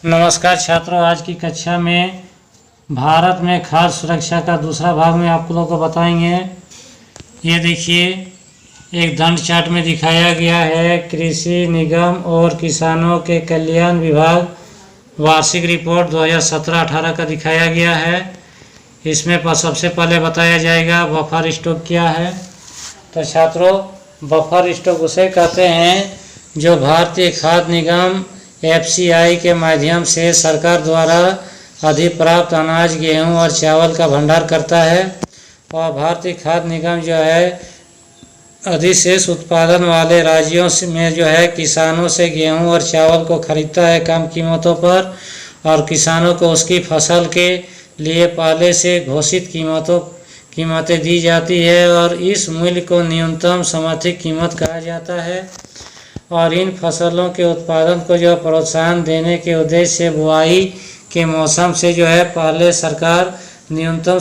नमस्कार छात्रों, आज की कक्षा में भारत में खाद्य सुरक्षा का दूसरा भाग में आप लोगों को बताएंगे। ये देखिए, एक दंड चार्ट में दिखाया गया है कृषि निगम और किसानों के कल्याण विभाग वार्षिक रिपोर्ट 2017-18 का दिखाया गया है। इसमें सबसे पहले बताया जाएगा बफर स्टॉक क्या है। तो छात्रों, बफर स्टॉक उसे कहते हैं जो भारतीय खाद्य निगम FCI के माध्यम से सरकार द्वारा अधिप्राप्त अनाज, गेहूं और चावल का भंडार करता है। और भारतीय खाद्य निगम जो है अधिशेष उत्पादन वाले राज्यों में जो है किसानों से गेहूं और चावल को खरीदता है कम कीमतों पर, और किसानों को उसकी फसल के लिए पहले से घोषित कीमतें दी जाती है और इस मूल्य को न्यूनतम समर्थित कीमत कहा जाता है। और इन फसलों के उत्पादन को जो प्रोत्साहन देने के उद्देश्य से बुआई के मौसम से जो है पहले सरकार न्यूनतम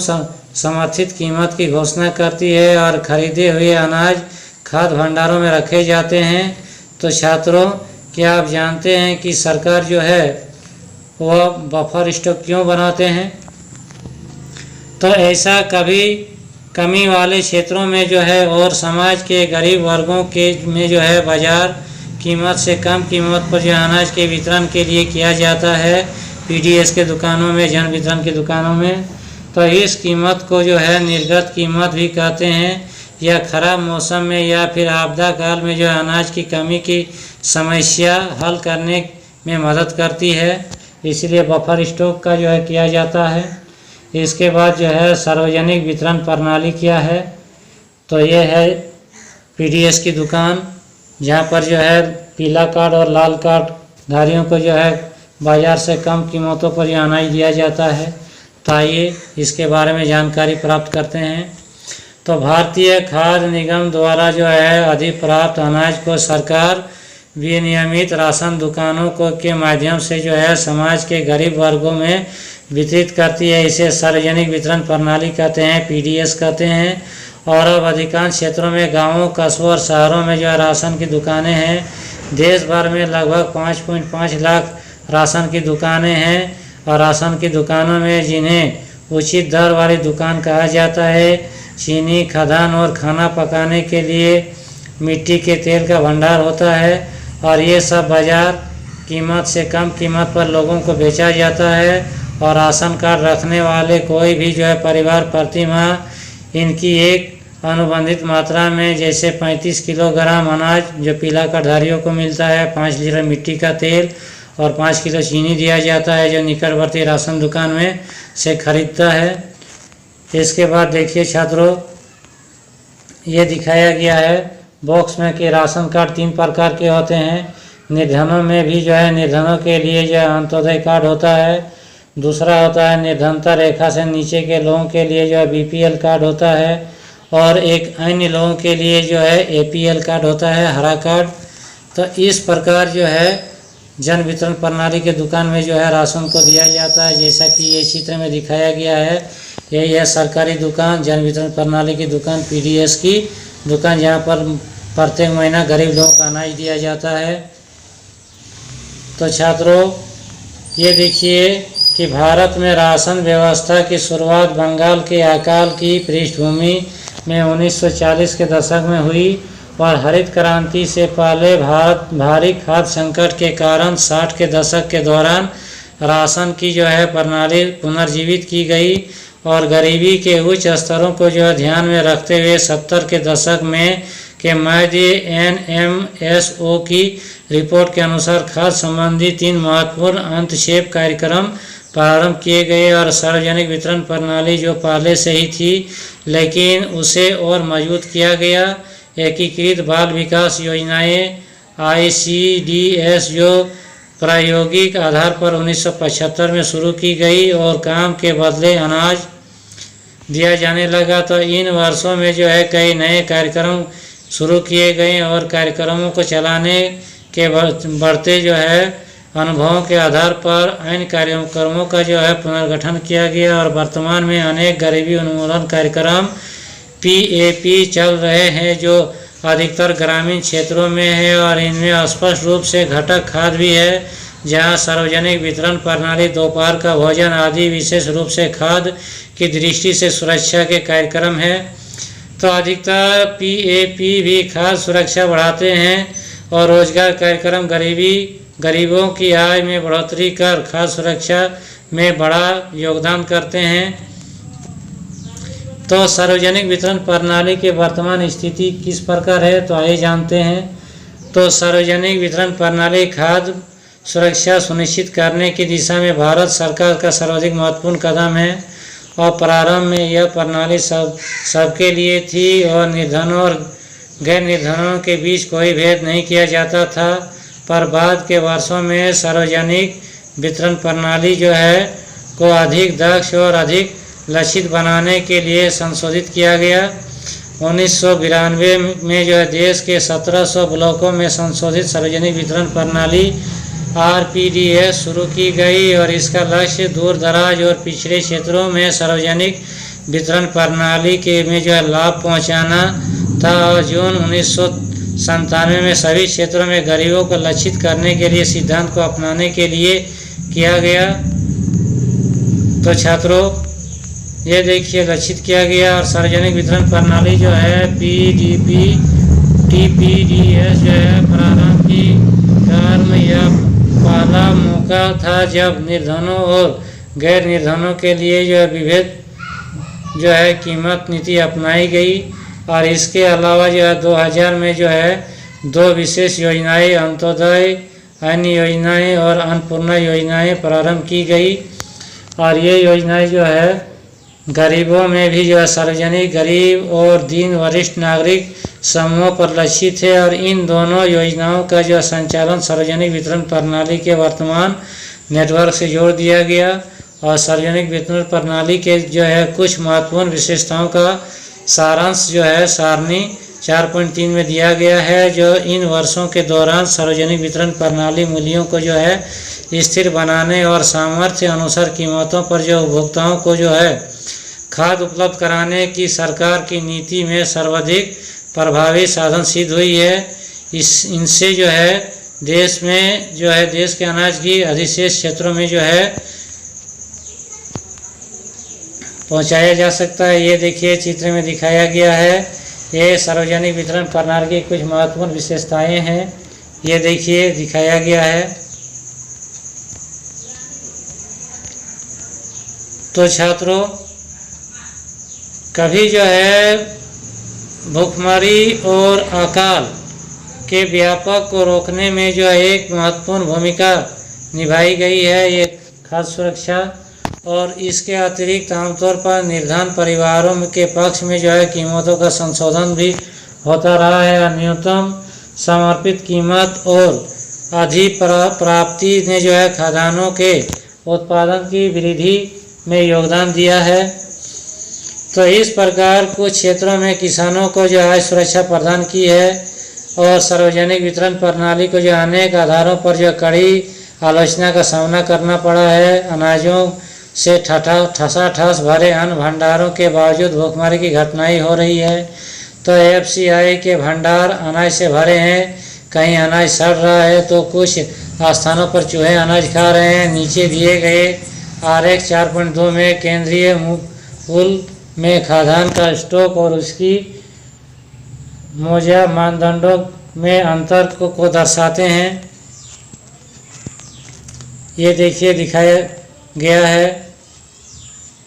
समर्थित कीमत की घोषणा करती है और खरीदे हुए अनाज खाद्य भंडारों में रखे जाते हैं। तो छात्रों, क्या आप जानते हैं कि सरकार जो है वह बफर स्टॉक क्यों बनाते हैं? तो ऐसा कभी कमी वाले क्षेत्रों में जो है और समाज के गरीब वर्गों के में जो है बाजार कीमत से कम कीमत पर जो अनाज के वितरण के लिए किया जाता है PDS के दुकानों में, जन वितरण की दुकानों में। तो इस कीमत को जो है निर्गत कीमत भी कहते हैं। या खराब मौसम में या फिर आपदा काल में जो अनाज की कमी की समस्या हल करने में मदद करती है, इसलिए बफर स्टॉक का जो है किया जाता है। इसके बाद जो है सार्वजनिक वितरण प्रणाली क्या है? तो ये है PDS की दुकान, जहाँ पर जो है पीला कार्ड और लाल कार्ड धारियों को जो है बाज़ार से कम कीमतों पर यह अनाज दिया जाता है। तो आइए इसके बारे में जानकारी प्राप्त करते हैं। तो भारतीय खाद्य निगम द्वारा जो है अधिप्राप्त अनाज को सरकार विनियमित राशन दुकानों के माध्यम से जो है समाज के गरीब वर्गों में वितरित करती है। इसे सार्वजनिक वितरण प्रणाली कहते हैं, PDS कहते हैं। और अब अधिकांश क्षेत्रों में गांवों, कस्बों और शहरों में जो है राशन की दुकानें हैं। देश भर में लगभग 5.5 लाख राशन की दुकानें हैं। और राशन की दुकानों में जिन्हें उचित दर वाली दुकान कहा जाता है, चीनी, खदान और खाना पकाने के लिए मिट्टी के तेल का भंडार होता है। और ये सब बाजार कीमत से कम कीमत पर लोगों को बेचा जाता है। और राशन कार्ड रखने वाले कोई भी जो है परिवार प्रति माह इनकी एक अनुबंधित मात्रा में, जैसे 35 किलोग्राम अनाज जो पीला कार्डधारियों को मिलता है, 5 लीटर मिट्टी का तेल और 5 किलो चीनी दिया जाता है, जो निकटवर्ती राशन दुकान में से खरीदता है। इसके बाद देखिए छात्रों, ये दिखाया गया है बॉक्स में कि राशन कार्ड 3 प्रकार के होते हैं। निर्धनों में भी जो है निर्धनों के लिए जो है अंत्योदय कार्ड होता है। दूसरा होता है निर्धनता रेखा से नीचे के लोगों के लिए जो है BPL कार्ड होता है। और एक अन्य लोगों के लिए जो है APL कार्ड होता है, हरा कार्ड। तो इस प्रकार जो है जन वितरण प्रणाली के दुकान में जो है राशन को दिया जाता है, जैसा कि ये चित्र में दिखाया गया है। यही है सरकारी दुकान, जन वितरण प्रणाली की दुकान, PDS की दुकान, जहाँ पर प्रत्येक महीना गरीब लोगों को अनाज दिया जाता है। तो छात्रों, ये देखिए कि भारत में राशन व्यवस्था की शुरुआत बंगाल के अकाल की पृष्ठभूमि में 1940 के दशक में हुई। और हरित क्रांति से पहले भारत भारी खाद्य संकट के कारण 60 के दशक के दौरान राशन की जो है प्रणाली पुनर्जीवित की गई। और गरीबी के उच्च स्तरों को जो है ध्यान में रखते हुए 70 के दशक में के मध्य NMSO की रिपोर्ट के अनुसार खाद्य संबंधी 3 महत्वपूर्ण अंतक्षेप कार्यक्रम प्रारंभ किए गए। और सार्वजनिक वितरण प्रणाली जो पहले से ही थी, लेकिन उसे और मजबूत किया गया। एकीकृत बाल विकास योजनाएं ICDS जो प्रायोगिक आधार पर 1975 में शुरू की गई और काम के बदले अनाज दिया जाने लगा। तो इन वर्षों में जो है कई नए कार्यक्रम शुरू किए गए और कार्यक्रमों को चलाने के बढ़ते जो है अनुभवों के आधार पर अन्य कार्यक्रमों का जो है पुनर्गठन किया गया। और वर्तमान में अनेक गरीबी उन्मूलन कार्यक्रम PAP चल रहे हैं, जो अधिकतर ग्रामीण क्षेत्रों में है। और इनमें स्पष्ट रूप से घटक खाद्य भी है, जहां सार्वजनिक वितरण प्रणाली, दोपहर का भोजन आदि विशेष रूप से खाद्य की दृष्टि से सुरक्षा के कार्यक्रम है। तो अधिकतर PAP भी खाद्य सुरक्षा बढ़ाते हैं और रोजगार कार्यक्रम गरीबों की आय में बढ़ोतरी कर खाद्य सुरक्षा में बड़ा योगदान करते हैं। तो सार्वजनिक वितरण प्रणाली की वर्तमान स्थिति किस प्रकार है, तो आइए जानते हैं। तो सार्वजनिक वितरण प्रणाली खाद्य सुरक्षा सुनिश्चित करने की दिशा में भारत सरकार का सर्वाधिक महत्वपूर्ण कदम है और प्रारंभ में यह प्रणाली सबके लिए थी और निर्धनों और गैर निर्धनों के बीच कोई भेद नहीं किया जाता था। पर बाद के वर्षों में सार्वजनिक वितरण प्रणाली जो है को अधिक दक्ष और अधिक लक्षित बनाने के लिए संशोधित किया गया। 1992 में जो है देश के 1700 ब्लॉकों में संशोधित सार्वजनिक वितरण प्रणाली RPDS शुरू की गई और इसका लक्ष्य दूर दराज और पिछड़े क्षेत्रों में सार्वजनिक वितरण प्रणाली के में जो है लाभ पहुंचाना था। और जून 1997 में सभी क्षेत्रों में गरीबों को लक्षित करने के लिए सिद्धांत को अपनाने के लिए किया गया। तो छात्रों ये देखिए लक्षित किया गया और सार्वजनिक वितरण प्रणाली जो है PDP TPDS जो है प्रारंभ की कर्म या पहला मौका था जब निर्धनों और गैर निर्धनों के लिए जो है विभेद जो है कीमत नीति अपनाई गई। और इसके अलावा जो है 2000 में जो है 2 विशेष योजनाएं अंत्योदय अन्य योजनाएं और अन्नपूर्णा योजनाएं प्रारंभ की गई। और ये योजनाएं जो है गरीबों में भी जो है सार्वजनिक गरीब और दीन वरिष्ठ नागरिक समूहों पर लक्षित है। और इन दोनों योजनाओं का जो संचालन सार्वजनिक वितरण प्रणाली के वर्तमान नेटवर्क से जोड़ दिया गया। और सार्वजनिक वितरण प्रणाली के जो है कुछ महत्वपूर्ण विशेषताओं का सारांश जो है सारणी 4.3 में दिया गया है, जो इन वर्षों के दौरान सार्वजनिक वितरण प्रणाली मूल्यों को जो है स्थिर बनाने और सामर्थ्य अनुसार कीमतों पर जो उपभोक्ताओं को जो है खाद्य उपलब्ध कराने की सरकार की नीति में सर्वाधिक प्रभावी साधन सिद्ध हुई है। इनसे जो है देश में जो है देश के अनाज की अधिशेष क्षेत्रों में जो है पहुंचाया जा सकता है। ये देखिए चित्र में दिखाया गया है, ये सार्वजनिक वितरण प्रणाली की कुछ महत्वपूर्ण विशेषताएं हैं। ये देखिए दिखाया गया है। तो छात्रों कभी जो है भूखमरी और अकाल के व्यापक को रोकने में जो है एक महत्वपूर्ण भूमिका निभाई गई है ये खाद्य सुरक्षा। और इसके अतिरिक्त आमतौर पर निर्धन परिवारों के पक्ष में जो है कीमतों का संशोधन भी होता रहा है। न्यूनतम समर्पित कीमत और अधिक प्राप्ति ने जो है खाद्यान्नों के उत्पादन की वृद्धि में योगदान दिया है। तो इस प्रकार कुछ क्षेत्रों में किसानों को जो है सुरक्षा प्रदान की है और सार्वजनिक वितरण प्रणाली को जो अनेक आधारों पर जो कड़ी आलोचना का सामना करना पड़ा है। अनाजों से ठसाठस भरे अन्न भंडारों के बावजूद भूखमरी की घटनाएं हो रही है। तो FCI के भंडार अनाज से भरे हैं, कहीं अनाज सड़ रहा है तो कुछ स्थानों पर चूहे अनाज खा रहे हैं। नीचे दिए गए आरेख 4.2 में केंद्रीय पुल में खाद्यान्न का स्टॉक और उसकी मौजूदा मानदंडों में अंतर को दर्शाते हैं। ये देखिए दिखाया गया है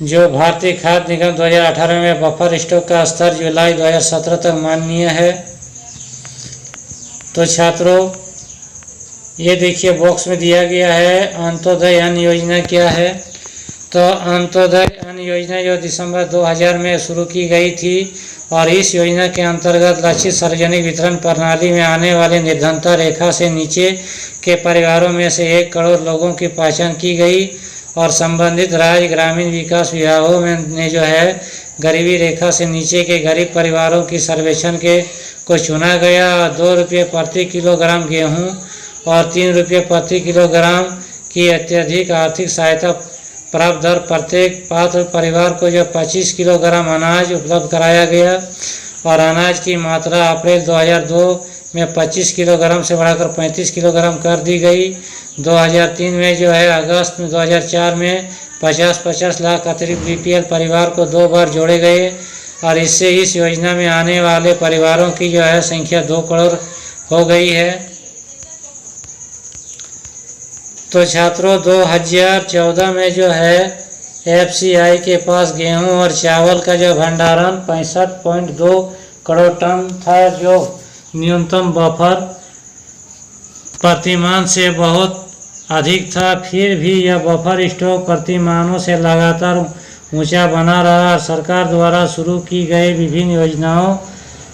जो भारतीय खाद्य निगम 2018 में बफर स्टॉक का स्तर जुलाई 2017 तक माननीय है। तो छात्रों ये देखिए बॉक्स में दिया गया है अंत्योदय अन्न योजना क्या है। तो अंत्योदय अन्न योजना जो दिसंबर 2000 में शुरू की गई थी और इस योजना के अंतर्गत लक्षित सार्वजनिक वितरण प्रणाली में आने वाले निर्धनता रेखा से नीचे के परिवारों में से 1 करोड़ लोगों की पहचान की गई और संबंधित राज्य ग्रामीण विकास विभागों में ने जो है गरीबी रेखा से नीचे के गरीब परिवारों की सर्वेक्षण को चुना गया। 2 रुपये प्रति किलोग्राम गेहूं और 3 रुपये प्रति किलोग्राम की अत्यधिक आर्थिक सहायता प्राप्त दर प्रत्येक पात्र परिवार को जो 25 किलोग्राम अनाज उपलब्ध कराया गया। और अनाज की मात्रा अप्रैल 2002 में 25 किलोग्राम से बढ़ाकर 35 किलोग्राम कर दी गई। 2003 में जो है अगस्त में 2004 में 50-50 लाख अतिरिक्त बीपीएल परिवार को 2 बार जोड़े गए और इससे इस योजना में आने वाले परिवारों की जो है संख्या 2 करोड़ हो गई है। तो छात्रों 2014 में जो है एफसीआई के पास गेहूं और चावल का जो भंडारण 65.2 करोड़ टन था, जो न्यूनतम बफर प्रतिमान से बहुत अधिक था। फिर भी यह बफर स्टॉक प्रतिमानों से लगातार ऊंचा बना रहा। सरकार द्वारा शुरू की गई विभिन्न योजनाओं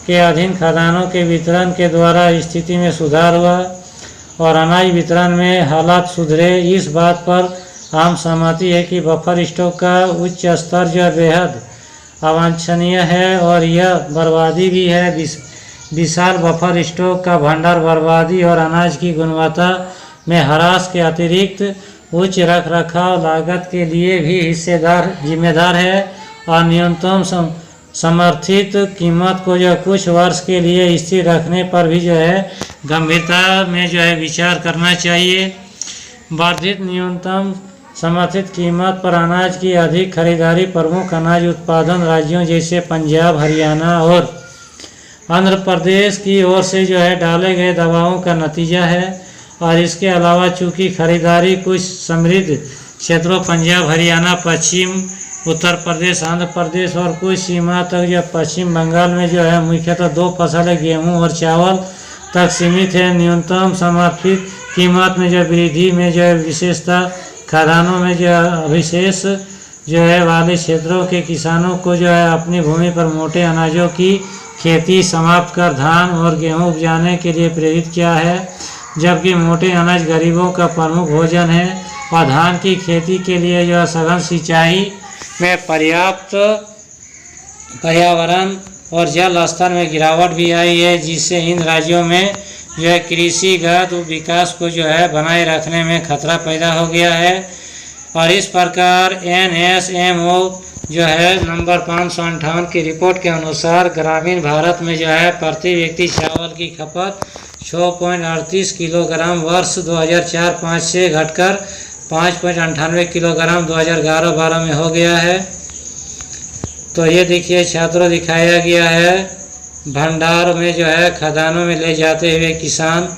के अधीन खाद्यान्नों के वितरण के द्वारा स्थिति में सुधार हुआ और अनाज वितरण में हालात सुधरे। इस बात पर आम सहमति है कि बफर स्टॉक का उच्च स्तर जो बेहद अवांछनीय है और यह बर्बादी भी है। विशाल बफर स्टॉक का भंडार बर्बादी और अनाज की गुणवत्ता में ह्रास के अतिरिक्त उच्च रखरखाव लागत के लिए भी जिम्मेदार है और न्यूनतम समर्थित कीमत को जो कुछ वर्ष के लिए स्थिर रखने पर भी जो है गंभीरता में जो है विचार करना चाहिए। वर्धित न्यूनतम समर्थित कीमत पर अनाज की अधिक खरीदारी प्रमुख अनाज उत्पादन राज्यों जैसे पंजाब, हरियाणा और आंध्र प्रदेश की ओर से जो है डाले गए दबावों का नतीजा है। और इसके अलावा चूंकि खरीदारी कुछ समृद्ध क्षेत्रों पंजाब, हरियाणा, पश्चिम उत्तर प्रदेश, आंध्र प्रदेश और कुछ सीमा तक जो पश्चिम बंगाल में जो है मुख्यतः 2 फसलें गेहूं और चावल तक सीमित है। न्यूनतम समर्थित कीमत में जो वृद्धि में जो है विशेषता खाद्यान्नों में जो अविशेष जो है वाले क्षेत्रों के किसानों को जो है अपनी भूमि पर मोटे अनाजों की खेती समाप्त कर धान और गेहूं उपजाने के लिए प्रेरित किया है, जबकि मोटे अनाज गरीबों का प्रमुख भोजन है। और धान की खेती के लिए जो सघन सिंचाई में पर्याप्त पर्यावरण और जल स्तर में गिरावट भी आई है, जिससे इन राज्यों में जो है कृषिगत विकास को जो है बनाए रखने में खतरा पैदा हो गया है। और इस प्रकार NSMO जो है नंबर 558 की रिपोर्ट के अनुसार ग्रामीण भारत में जो है प्रति व्यक्ति चावल की खपत 6.38 किलोग्राम वर्ष 2004-05 से घटकर 5.98 किलोग्राम 2011-12 में हो गया है। तो ये देखिए छात्रों दिखाया गया है भंडार में जो है खदानों में ले जाते हुए किसान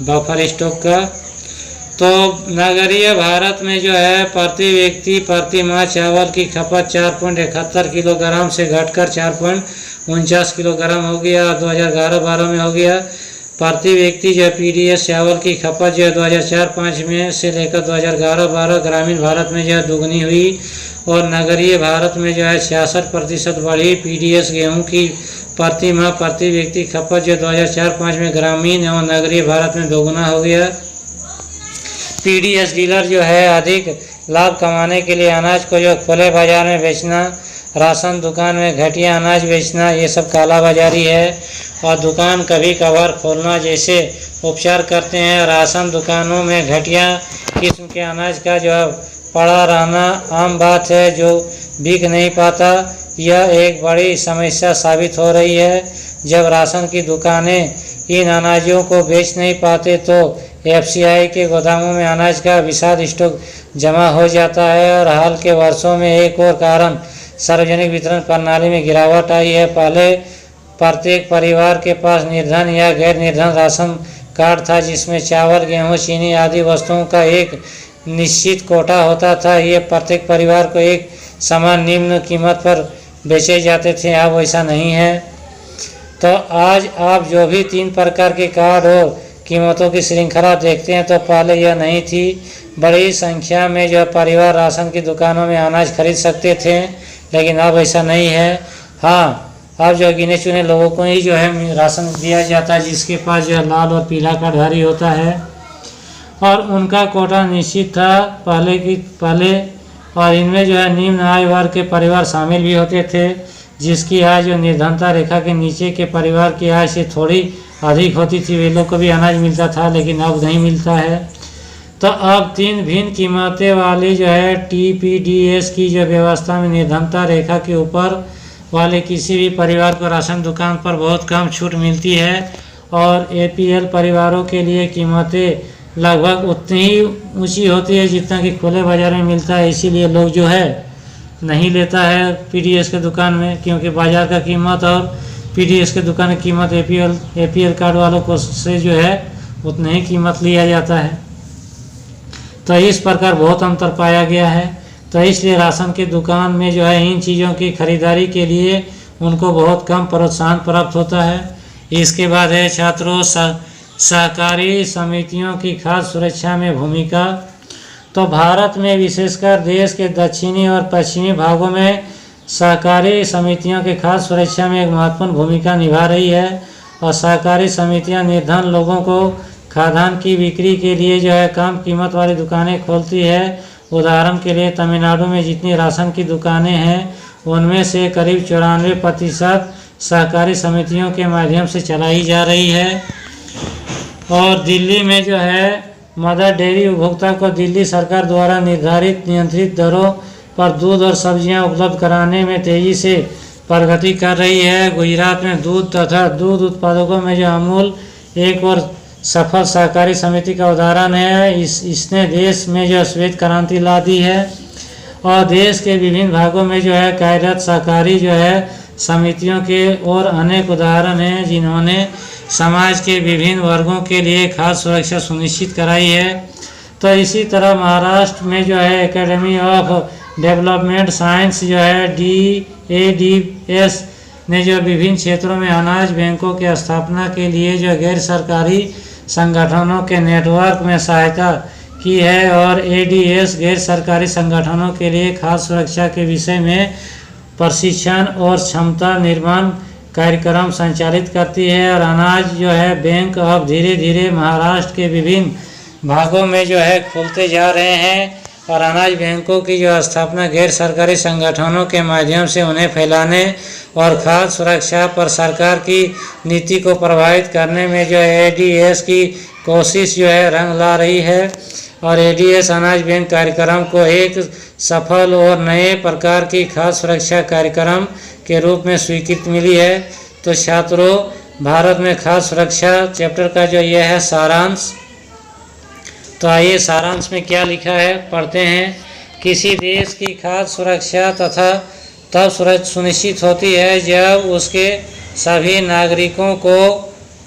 बफर स्टॉक का। तो नगरीय भारत में जो है प्रति व्यक्ति प्रति माह चावल की खपत 4.71 किलोग्राम से घटकर 4.49 किलोग्राम हो गया, 2011-12 में हो गया। प्रति व्यक्ति जो PDS चावल की खपत जो है 2004-05 में से लेकर 2011-12 ग्रामीण भारत में जो है दुगनी हुई और नगरीय भारत में जो है 66% बढ़ी। PDS गेहूं की प्रति माह प्रति व्यक्ति खपत जो 2004-05 में ग्रामीण एवं नगरीय भारत में दोगुना हो गया। PDS डीलर जो है अधिक लाभ कमाने के लिए अनाज को जो खुले बाजार में बेचना, राशन दुकान में घटिया अनाज बेचना, ये सब कालाबाजारी है। और दुकान कभी कभार खोलना जैसे उपचार करते हैं। राशन दुकानों में घटिया किस्म के अनाज का जो पड़ा रहना आम बात है, जो बिक नहीं पाता। यह एक बड़ी समस्या साबित हो रही है। जब राशन की दुकानें इन अनाजों को बेच नहीं पाते तो FCI के गोदामों में अनाज का विशाल स्टॉक जमा हो जाता है। और हाल के वर्षों में एक और कारण सार्वजनिक वितरण प्रणाली में गिरावट आई है। पहले प्रत्येक परिवार के पास निर्धन या गैर निर्धन राशन कार्ड था, जिसमें चावल, गेहूं, चीनी आदि वस्तुओं का एक निश्चित कोटा होता था। ये प्रत्येक परिवार को एक समान निम्न कीमत पर बेचे जाते थे। अब वैसा नहीं है। तो आज आप जो भी 3 प्रकार के कार्ड और कीमतों की श्रृंखला देखते हैं तो पहले यह नहीं थी। बड़ी संख्या में जो परिवार राशन की दुकानों में अनाज खरीद सकते थे, लेकिन अब ऐसा नहीं है। हाँ, अब जो गिने चुने लोगों को ही जो है राशन दिया जाता है, जिसके पास जो है लाल और पीला कार्डधारी होता है और उनका कोटा निश्चित था पहले। और इनमें जो है निम्न आय वर्ग के परिवार शामिल भी होते थे, जिसकी आय जो निर्धनता रेखा के नीचे के परिवार की आय से थोड़ी अधिक होती थी। वे लोग को भी अनाज मिलता था, लेकिन अब नहीं मिलता है। तो अब 3 भिन्न कीमतें वाली जो है TPDS की जो व्यवस्था में निर्धनता रेखा के ऊपर वाले किसी भी परिवार को राशन दुकान पर बहुत कम छूट मिलती है और एपीएल परिवारों के लिए कीमतें लगभग उतनी ही ऊंची होती है जितना कि खुले बाजार में मिलता है। इसीलिए लोग जो है नहीं लेता है पीडीएस के दुकान में, क्योंकि बाजार का कीमत और पीडीएस के दुकान की कीमत एपीएल कार्ड वालों को से जो है उतनी ही कीमत लिया जाता है। तो इस प्रकार बहुत अंतर पाया गया है। तो इसलिए राशन की दुकान में जो है इन चीज़ों की खरीदारी के लिए उनको बहुत कम प्रोत्साहन प्राप्त होता है। इसके बाद है छात्रों सहकारी समितियों की खाद्य सुरक्षा में भूमिका। तो भारत में विशेषकर देश के दक्षिणी और पश्चिमी भागों में सहकारी समितियों के खाद्य सुरक्षा में एक महत्वपूर्ण भूमिका निभा रही है और सहकारी समितियां निर्धन लोगों को खाद्यान्न की बिक्री के लिए जो है कम कीमत वाली दुकानें खोलती है। उदाहरण के लिए तमिलनाडु में जितनी राशन की दुकानें हैं उनमें से करीब 94% सहकारी समितियों के माध्यम से चलाई जा रही है। और दिल्ली में जो है मदर डेयरी उपभोक्ता को दिल्ली सरकार द्वारा निर्धारित नियंत्रित दरों पर दूध और सब्जियां उपलब्ध कराने में तेजी से प्रगति कर रही है। गुजरात में दूध तथा दूध उत्पादकों में जो अमूल एक और सफल सहकारी समिति का उदाहरण है। इसने देश में जो श्वेत क्रांति ला दी है और देश के विभिन्न भागों में जो है कार्यरत सहकारी जो है समितियों के और अनेक उदाहरण हैं जिन्होंने समाज के विभिन्न वर्गों के लिए खाद्य सुरक्षा सुनिश्चित कराई है। तो इसी तरह महाराष्ट्र में जो है एकेडमी ऑफ डेवलपमेंट साइंस जो है DADS ने जो विभिन्न क्षेत्रों में अनाज बैंकों की स्थापना के लिए जो गैर सरकारी संगठनों के नेटवर्क में सहायता की है और ADS गैर सरकारी संगठनों के लिए खाद्य सुरक्षा के विषय में प्रशिक्षण और क्षमता निर्माण कार्यक्रम संचालित करती है। और अनाज जो है बैंक अब धीरे धीरे महाराष्ट्र के विभिन्न भागों में जो है खुलते जा रहे हैं और अनाज बैंकों की जो स्थापना गैर सरकारी संगठनों के माध्यम से उन्हें फैलाने और खाद्य सुरक्षा पर सरकार की नीति को प्रभावित करने में जो है ADS की कोशिश जो है रंग ला रही है। और ADS अनाज बैंक कार्यक्रम को एक सफल और नए प्रकार की खाद्य सुरक्षा कार्यक्रम के रूप में स्वीकृति मिली है। तो छात्रों भारत में खाद्य सुरक्षा चैप्टर का जो यह है सारांश। तो आइए सारांश में क्या लिखा है पढ़ते हैं। किसी देश की खाद्य सुरक्षा तथा तब सुनिश्चित होती है जब उसके सभी नागरिकों को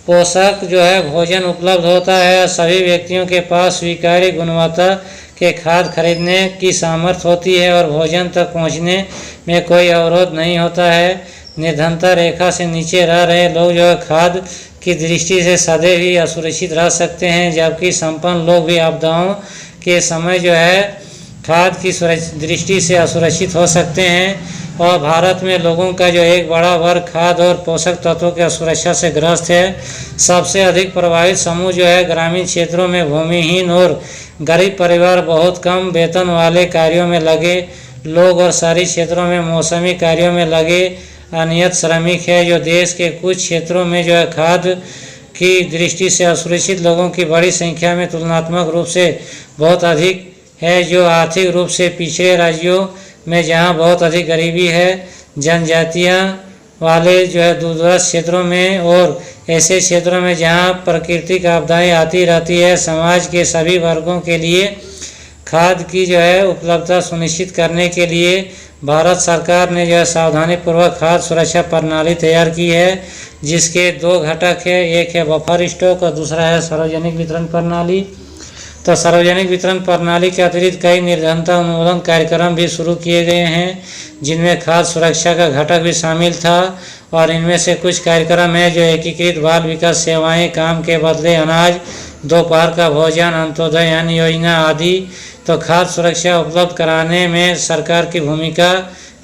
पोषक जो है भोजन उपलब्ध होता है। सभी व्यक्तियों के पास स्वीकार्य गुणवत्ता के खाद्य खरीदने की सामर्थ्य होती है और भोजन तक पहुंचने में कोई अवरोध नहीं होता है। निर्धनता रेखा से नीचे रह रहे लोग जो है खाद्य की दृष्टि से सदैव ही असुरक्षित रह सकते हैं, जबकि संपन्न लोग भी आपदाओं के समय जो है खाद्य की दृष्टि से असुरक्षित हो सकते हैं। और भारत में लोगों का जो एक बड़ा वर्ग खाद्य और पोषक तत्वों की असुरक्षा से ग्रस्त है। सबसे अधिक प्रभावित समूह जो है ग्रामीण क्षेत्रों में भूमिहीन और गरीब परिवार, बहुत कम वेतन वाले कार्यों में लगे लोग और शहरी क्षेत्रों में मौसमी कार्यों में लगे अनियत श्रमिक है। जो देश के कुछ क्षेत्रों में जो है खाद्य की दृष्टि से असुरक्षित लोगों की बड़ी संख्या में तुलनात्मक रूप से बहुत अधिक है। जो आर्थिक रूप से पिछड़े राज्यों में जहां बहुत अधिक गरीबी है, जनजातियां वाले जो है दूरदराज क्षेत्रों में और ऐसे क्षेत्रों में जहां प्राकृतिक आपदाएं आती रहती है। समाज के सभी वर्गों के लिए खाद्य की जो है उपलब्धता सुनिश्चित करने के लिए भारत सरकार ने जो है सावधानीपूर्वक खाद्य सुरक्षा प्रणाली तैयार की है, जिसके 2 घटक है। एक है बफर स्टॉक और दूसरा है सार्वजनिक वितरण प्रणाली। तो सार्वजनिक वितरण प्रणाली के अतिरिक्त कई निर्धनता उन्मूलन कार्यक्रम भी शुरू किए गए हैं, जिनमें खाद्य सुरक्षा का घटक भी शामिल था। और इनमें से कुछ कार्यक्रम है जो एकीकृत बाल विकास सेवाएं, काम के बदले अनाज, दोपहर का भोजन, अंत्योदय अन्न योजना आदि। तो खाद्य सुरक्षा उपलब्ध कराने में सरकार की भूमिका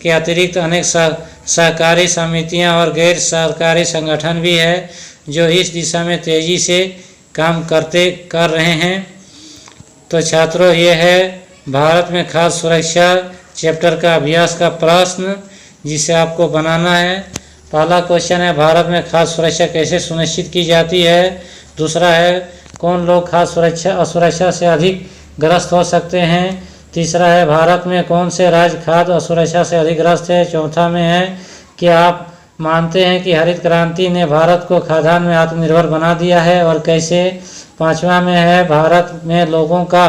के अतिरिक्त अनेक सहकारी समितियां और गैर सरकारी संगठन भी है जो इस दिशा में तेजी से काम कर रहे हैं। तो छात्रों ये है भारत में खाद्य सुरक्षा चैप्टर का अभ्यास का प्रश्न जिसे आपको बनाना है। पहला क्वेश्चन है भारत में खाद्य सुरक्षा कैसे सुनिश्चित की जाती है। दूसरा है कौन लोग खाद्य असुरक्षा से अधिक ग्रस्त हो सकते हैं। तीसरा है भारत में कौन से राज्य खाद्य असुरक्षा से अधिक ग्रस्त है। चौथा में है क्या आप मानते हैं कि हरित क्रांति ने भारत को खाद्यान्न में आत्मनिर्भर बना दिया है और कैसे? 5वां में है, भारत में लोगों का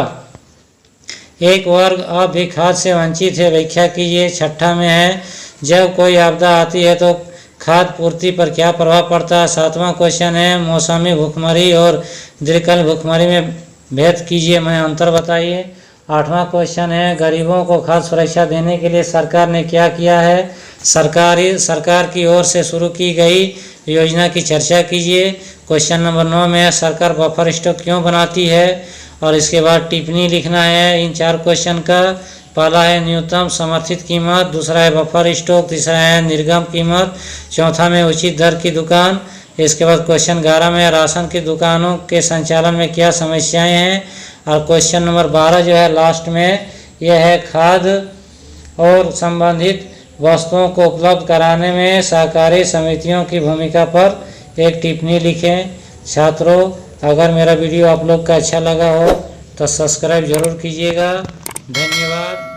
एक वर्ग अब भी खाद्य से वंचित है, व्याख्या कीजिए। 6ठा में है, जब कोई आपदा आती है तो खाद्य पूर्ति पर क्या प्रभाव पड़ता है? 7वां क्वेश्चन है, मौसमी भुखमरी और दीर्घकालीन भुखमरी में भेद कीजिए, मैं अंतर बताइए। 8वां क्वेश्चन है, गरीबों को खाद्य सुरक्षा देने के लिए सरकार ने क्या किया है? सरकार की ओर से शुरू की गई योजना की चर्चा कीजिए। क्वेश्चन नंबर 9 में है, सरकार बफर स्टॉक क्यों बनाती है? और इसके बाद टिप्पणी लिखना है इन 4 क्वेश्चन का। पहला है न्यूनतम समर्थित कीमत, दूसरा है बफर स्टॉक, तीसरा है निर्गम कीमत, चौथा में उचित दर की दुकान। इसके बाद क्वेश्चन 11 में राशन की दुकानों के संचालन में क्या समस्याएं हैं? और क्वेश्चन नंबर 12 जो है लास्ट में, यह है खाद्य और संबंधित वस्तुओं को उपलब्ध कराने में सहकारी समितियों की भूमिका पर एक टिप्पणी लिखें। छात्रों, अगर मेरा वीडियो आप लोग का अच्छा लगा हो तो सब्सक्राइब जरूर कीजिएगा। धन्यवाद।